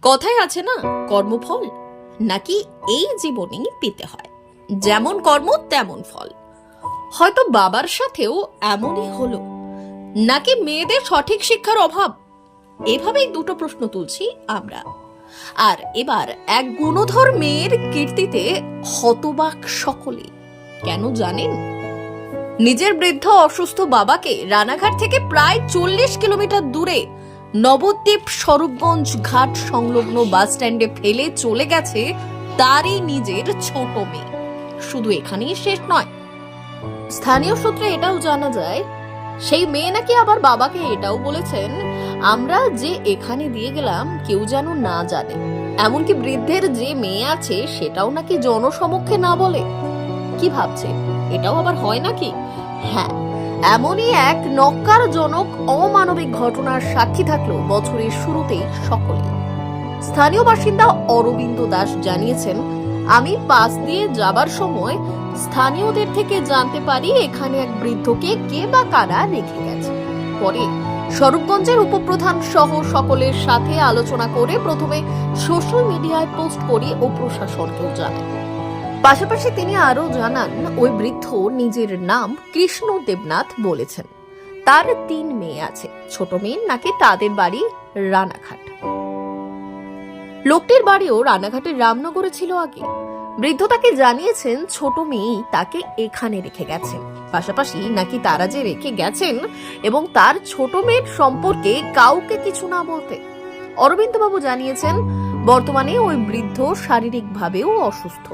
কথায় আছে না, কর্মফল নাকি এই জীবনেই পেতে হয়, যেমন কর্ম তেমন ফল। হয়তো বাবার সাথেও এমনই হলো, নাকি মেয়েদের সঠিক শিক্ষার অভাব? এভাবেই দুটো প্রশ্ন তুলছি আমরা। আর এবার এক গুণধর মেয়ের কীর্তিতে হতবাক সকলে। কেন জানেন? নিজের বৃদ্ধ অসুস্থ বাবাকে রানাঘাট থেকে প্রায় 40 কিলোমিটার দূরে নবদ্বীপ স্বরূপগঞ্জ ঘাট সংলগ্ন বাস স্ট্যান্ডে ফেলে চলে গেছে তারই নিজের ছোট মেয়ে। শুধু এখানেই শেষ নয়, স্থানীয় সূত্রে এটাও জানা যায় সেই মেয়ে নাকি আবার বাবাকে এটাও বলেছেন, আমরা যে এখানে দিয়ে গেলাম কেউ যেন না জানে। এমনকি বৃদ্ধের যে মেয়ে আছে সেটাও নাকি জনসমক্ষে না বলে। কি ভাবছে এটাও আবার হয় নাকি? হ্যাঁ, এমনই এক নক্কারজনক অমানবিক ঘটনার সাক্ষী থাকলো বছরের শুরুতেই সকলে। স্থানীয় বাসিন্দা অরবিন্দ দাস জানিয়েছেন, আমি পাশ দিয়ে যাবার সময় স্থানীয়দের থেকে জানতে পারি এখানে এক বৃদ্ধকে কে বা কারা রেখে গেছে। পরে স্বরূপগঞ্জের উপপ্রধান সহ সকলের সাথে আলোচনা করে প্রথমে সোশ্যাল মিডিয়ায় পোস্ট করি ও প্রশাসনকেও জানাই। পাশাপাশি তিনি আরো জানান, ওই বৃদ্ধ নিজের নাম কৃষ্ণ দেবনাথ বলেছেন। তার 3 মেয়ে আছে। ছোট মেয়ে নাকি তাদের বাড়ি রানাঘাট। লোকটির বাড়িও রানাঘাটের রামনগরে ছিল আগে। বৃদ্ধ তাকে জানিয়েছেন ছোট মেয়েই তাকে এখানে রেখে গেছেন। পাশাপাশি নাকি তারা যে রেখে গেছেন এবং তার ছোট মেয়ের সম্পর্কে কাউকে কিছু না বলতে। অরবিন্দবাবু জানিয়েছেন, বর্তমানে ওই বৃদ্ধ শারীরিকভাবেও অসুস্থ।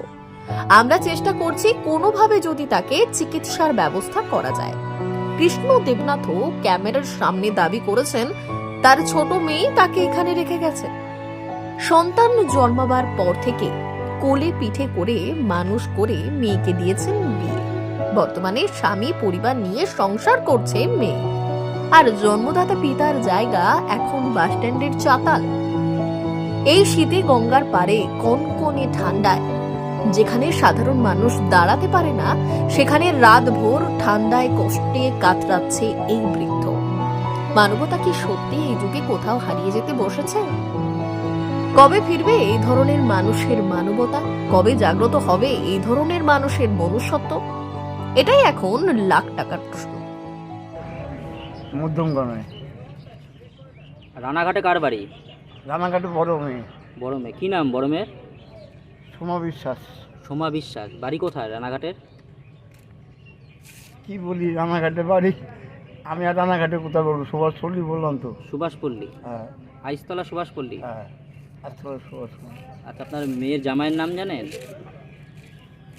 আমরা চেষ্টা করছি কোনোভাবে যদি তাকে চিকিৎসার ব্যবস্থা করা যায়। কৃষ্ণ দেবনাথও ক্যামেরার সামনে দাবি করেছেন তার ছোট মেয়ে তাকে এখানে রেখে গেছে। সন্তান জন্মাবার পর থেকে কোলে পিঠে করে মানুষ করে মেয়েকে দিয়েছেন বিয়ে। বর্তমানে স্বামী পরিবার নিয়ে সংসার করছে মেয়ে। আর জন্মদাতা পিতার জায়গা এখন বাস স্ট্যান্ডের চাতাল। এই শীতে গঙ্গার পাড়ে কনকনে ঠান্ডায় যেখানে সাধারণ মানুষ দাঁড়াতে পারে না, সেখানে রাতভর ঠান্ডায় কষ্টে কাতরাচ্ছে এই বৃদ্ধ। মানবতা কি সত্যি এই যুগে কোথাও হারিয়ে যেতে বসেছে? কবে ফিরবে এই ধরনের মানুষের মানবতা? কবে জাগ্রত হবে এই ধরনের মানুষের মনুষ্যত্ব? এটাই এখন লাখ টাকার প্রশ্ন। মধ্যমগ্রামে। রানাঘাটে কার বাড়ি? রানাঘাটে বড় মেয়ে। বড় মেয়ে কি নাম? বড় মেয়ের সোমা বিশ্বাস। সোমা বিশ্বাস। বাড়ি কোথায় রানাঘাটের? কি বলি, রানাঘাটে বাড়ি। আমি আর রানাঘাটে কোথায় বলবো? সুভাষপল্লী বললাম তো। সুভাষপল্লী। হ্যাঁ আইসতলা সুভাষপল্লী। হ্যাঁ, আচ্ছা সুভাষপল্লী। আচ্ছা, আপনার মেয়ের জামাইয়ের নাম জানেন?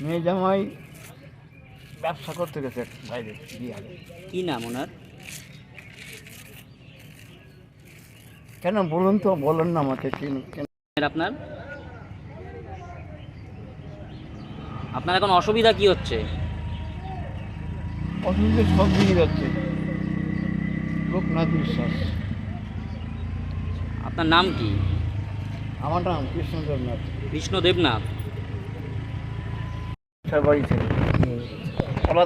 মেয়ে জামাই ব্যবসা করতে গেছে বাইরে বিহারে। কি নাম ওনার? কেন বলুন তো, বলেন না আমাকে। কেন আপনার আপনার এখন অসুবিধা কি হচ্ছে? অসুবিধা সব দিয়ে যাচ্ছে। লোকনাথ বিশ্বাস। আপনার নাম কি? আমার নাম কৃষ্ণ দেবনাথ। কৃষ্ণ দেবনাথ। বাড়ি থেকে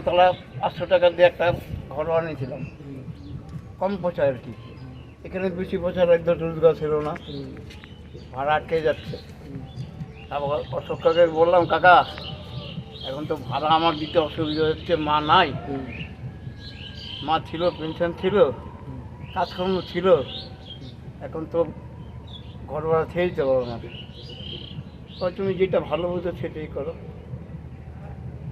তলা 500 টাকা দিয়ে একটা ঘর বানিয়েছিলাম, কম পয়সায় আর কি। এখানে বেশি পয়সার একদম রোজগার ছিল না, ভাড়া আটকে যাচ্ছে। আবার অশোক কাকে বললাম, কাকা এখন তো ভাড়া আমার দিতে অসুবিধা হচ্ছে, মা নাই। মা ছিল, পেনশন ছিল, কাজকর্ম ছিল, এখন তো ঘর ভাড়া ছেড়ে দিতে পারো না। তুমি যেটা ভালো বুঝো সেটাই করো।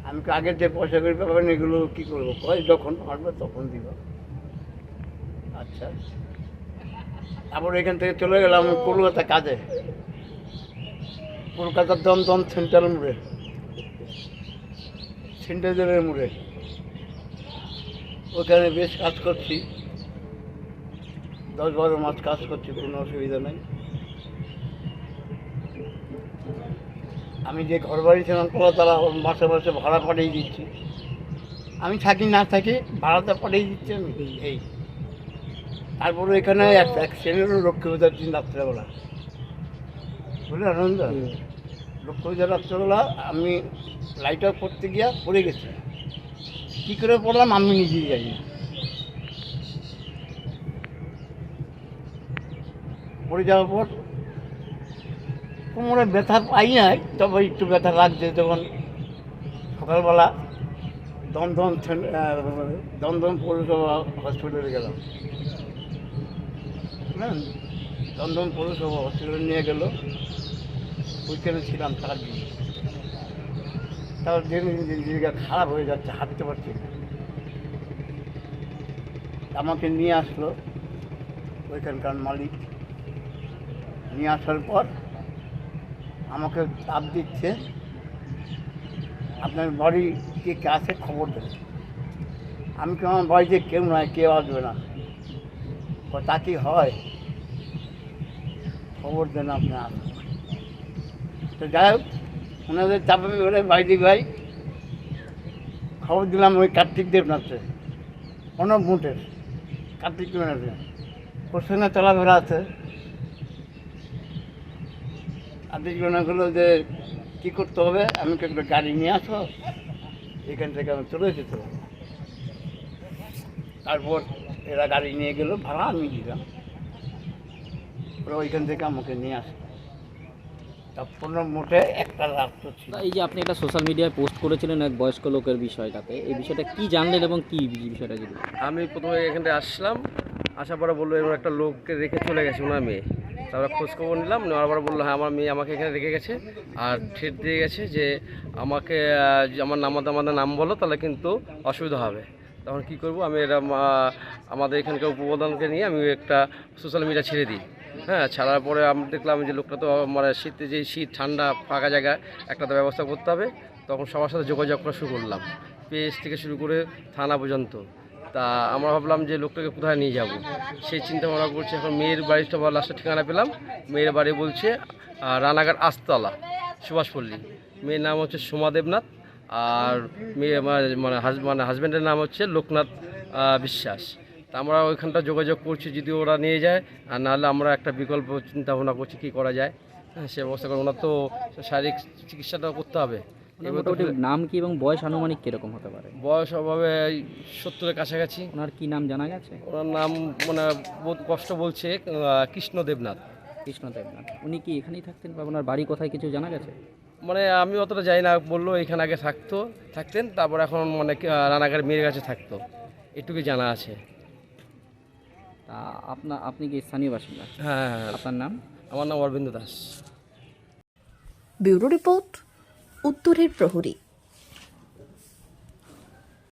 আমি আগের যে পয়সা করে পাবেন এগুলো কী করবো? কয় যখন পারবে তখন দিব। আচ্ছা, তারপর এখান থেকে চলে গেলাম কলকাতা কাজে। কলকাতার দমদম সেন্ট্রাল মোড়ে, সেন্ট্রালের মোড়ে ওখানে বেশ কাজ করছি। 10-12 মাস কাজ করছি, কোনো অসুবিধা নেই। আমি যে ঘর বাড়ি ছিলাম তারা মাসে মাসে ভাড়া পাঠিয়ে দিচ্ছি। আমি থাকি না থাকি ভাড়াটা পাঠিয়ে দিচ্ছি আমি। এই তারপরে এখানে এক শ্রেণীরও লক্ষ্মী পূজার দিন রাত্রেবেলা, বুঝলেন আনন্দ, লক্ষ্মী পূজার রাত্রেবেলা আমি লাইট অফ করতে গিয়া পড়ে গেছি। কী করে পড়লাম আমি নিজেই জানি না। পড়ে যাওয়ার পর কোমরে ব্যথা পাই নাই, তবে একটু ব্যথা লাগছে যখন সকালবেলা দমদম পৌরসভা হসপিটালে গেলাম। বুঝলেন, দমদম পৌরসভা হসপিটালে নিয়ে গেল, ওইখানে ছিলাম 4 দিন। তারপর দিন দিন জায়গা খারাপ হয়ে যাচ্ছে, হাঁটতে পারছি না। আমাকে নিয়ে আসলো ওইখানকার মালিক। নিয়ে আসার পর আমাকে চাপ দিচ্ছে, আপনার বাড়ি কে কে আছে খবর দেন। আমি কি আমার বাড়িতে কেউ নয়, কেউ আসবে না। তা কি হয়, খবর দেন আপনার। তো যাই হোক, ওনাদের চাপে বেড়ে বাইদি ভাই খবর দিলাম ওই কার্তিক দেবনাথে, অনব মুটের কার্তিক দেবনাথে। ওর সঙ্গে চলাফেরা আছে। কার্তিক দেবনাথ হলো যে কী করতে হবে, আমি একটা গাড়ি নিয়ে আসো, এখান থেকে আমি চলে এসেছিলাম। তারপর এরা গাড়ি নিয়ে গেল, ভাড়া আমি দিলাম। ওরা ওইখান থেকে আমাকে নিয়ে আসে। তা 15 মোটে একটা রাস্তা ছিল। তা এই যে আপনি একটা সোশ্যাল মিডিয়ায় পোস্ট করেছিলেন এক বয়স্ক লোকের বিষয়টাতে, এই বিষয়টা কি জানলেন এবং কি বিষয়টা যদি আমি প্রথমে এখানে আসলাম, আসার পরে বললো এরকম একটা লোককে রেখে চলে গেছে ওনার মেয়ে। তারপরে খোঁজখবর নিলাম, নেওয়ার পরে বললো হ্যাঁ আমার মেয়ে আমাকে এখানে রেখে গেছে, আর থ্রেট দিয়ে গেছে যে আমাকে যে আমার আমাদের নাম বলো তাহলে কিন্তু অসুবিধা হবে। তখন কী করবো, আমি এটা আমাদের এখানকার উপপ্রধানকে নিয়ে আমি একটা সোশ্যাল মিডিয়া ছেড়ে দিই। হ্যাঁ, ছাড়ার পরে আমি দেখলাম যে লোকটা তো মানে শীতে যে শীত ঠান্ডা ফাঁকা জায়গায় একটা তো ব্যবস্থা করতে হবে। তখন সবার সাথে যোগাযোগ করা শুরু করলাম, পেজ থেকে শুরু করে থানা পর্যন্ত। তা আমরা ভাবলাম যে লোকটাকে কোথায় নিয়ে যাব, সেই চিন্তা ভাবনা করছি। এখন মেয়ের বাড়িটা বা লাস্টের ঠিকানা পেলাম। মেয়ের বাড়ি বলছে রানাঘাট আস্তলা, সুভাষপল্লী। মেয়ের নাম হচ্ছে সোমা দেবনাথ, আর মেয়ে মানে হাজব্যান্ডের নাম হচ্ছে লোকনাথ বিশ্বাস। তা আমরা ওইখানটা যোগাযোগ করছি, যদি ওরা নিয়ে যায়, আর নাহলে আমরা একটা বিকল্প চিন্তা ভাবনা করছি কী করা যায়। হ্যাঁ, সে ব্যবস্থা করে। ওনার তো শারীরিক চিকিৎসাটাও করতে হবে। মোটামুটি নাম কি এবং বয়স আনুমানিক কীরকম হতে পারে? বয়স অভাবে 70-এর কাছাকাছি। ওনার কি নাম জানা গেছে? ওনার নাম মানে বহুত কষ্ট বলছে, কৃষ্ণ দেবনাথ। কৃষ্ণ দেবনাথ। উনি কি এখানেই থাকতেন বা ওনার বাড়ি কোথায় কিছু জানা গেছে? মানে আমি অতটা যাই না, বললো এখানে আগে থাকতেন, তারপর এখন মানে রানাঘাট মেয়ের কাছে থাকতো, এটুকুই জানা আছে। তা আপনি কি স্থানীয় বাসিন্দা? হ্যাঁ, আপনার নাম? আমার নাম অরবিন্দ দাস। ব্যুরো রিপোর্ট, উত্তরের প্রহরী।